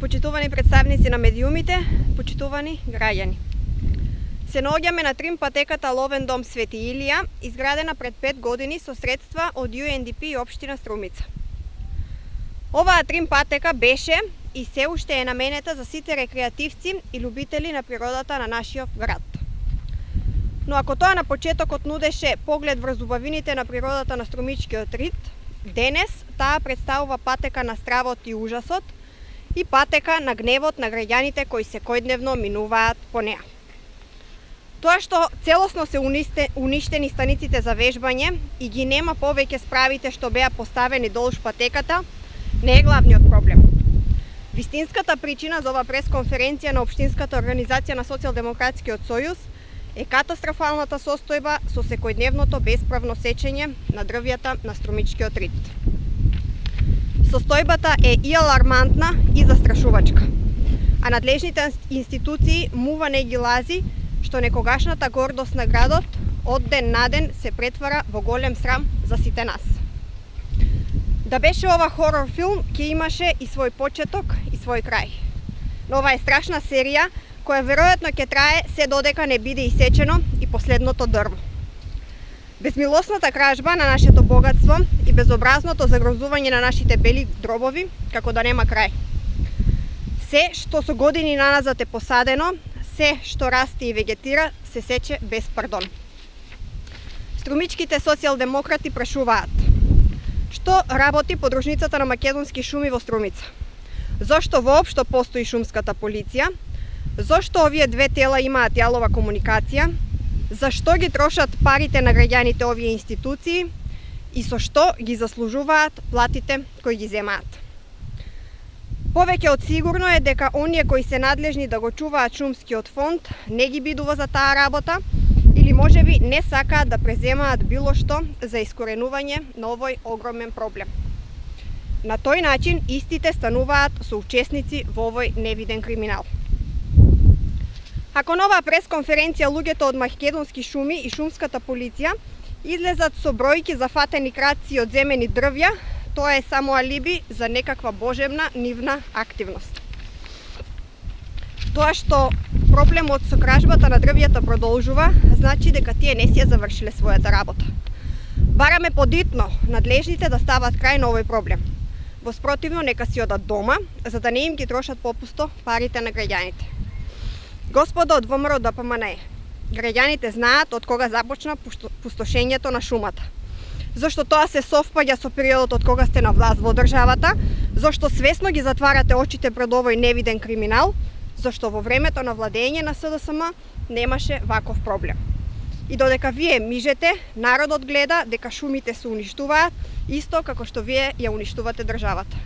Почитувани представници на медиумите, почитувани граѓани. Се наоѓаме на Трим патеката Ловен дом Свети Илија, изградена пред 5 години со средства од UNDP и општина Струмица. Оваа Трим патека беше и се уште е наменета за сите рекреативци и любители на природата на нашиот град. Но ако тоа на почетокот нудеше поглед врз убавините на природата на Струмичкиот рид, денес таа представува патека на стравот и ужасот и патека на гневот на граѓаните кои секојдневно минуваат по неа. Тоа што целосно се уништени станиците за вежбање и ги нема повеќе справите што беа поставени долж патеката, не е главниот проблем. Вистинската причина за ова пресконференција на Општинската организација на Социјалдемократскиот сојуз е катастрофалната состојба со секојдневното бесправно сечење на дрвјата на Струмичкиот рид. Состојбата е и алармантна и застрашувачка, а надлежните институции мува не ги лази што некогашната гордост на градот од ден на ден се претвара во голем срам за сите нас. Да беше ова хорор филм, ќе имаше и свој почеток и свој крај. Но ова е страшна серија која веројатно ќе трае се додека не биде исечено и последното дрво. Безмилосната кражба на нашето богатство и безобразното загрозување на нашите бели дробови како да нема крај. Се што со години наназад е посадено, се што расте и вегетира, се сече без пардон. Струмичките социјалдемократи прашуваат: што работи подружницата на Македонски шуми во Струмица? Зошто воопшто постои шумската полиција? Зошто овие две тела имаат јалова комуникација? Зашто ги трошат парите на граѓаните овие институции и со што ги заслужуваат платите кои ги земаат? Повеќе од сигурно е дека оние кои се надлежни да го чуваат шумскиот фонд не ги бидува за таа работа или можеби не сакаат да преземаат било што за искоренување на овој огромен проблем. На тој начин истите стануваат соучесници во овој невиден криминал. Ако на оваа пресконференција луѓето од Македонски шуми и шумската полиција излезат со бројки за фатени крадци и одземени дрвја, тоа е само алиби за некаква божевна нивна активност. Тоа што проблемот со кражбата на дрвјата продолжува, значи дека тие не си ја завршиле својата работа. Бараме подитно надлежните да стават крај на овој проблем. Во спротивно нека си одат дома, за да не им ги трошат попусто парите на граѓаните. Господа од ВМРО ДПМНЕ, граѓаните знаат од кога започна пустошењето на шумата. Зошто тоа се совпаѓа со периодот од кога сте на власт во државата, зошто свесно ги затварате очите пред овој невиден криминал, зашто во времето на владење на СДСМ немаше ваков проблем. И додека вие мижете, народот гледа дека шумите се уништуваат, исто како што вие ја уништувате државата.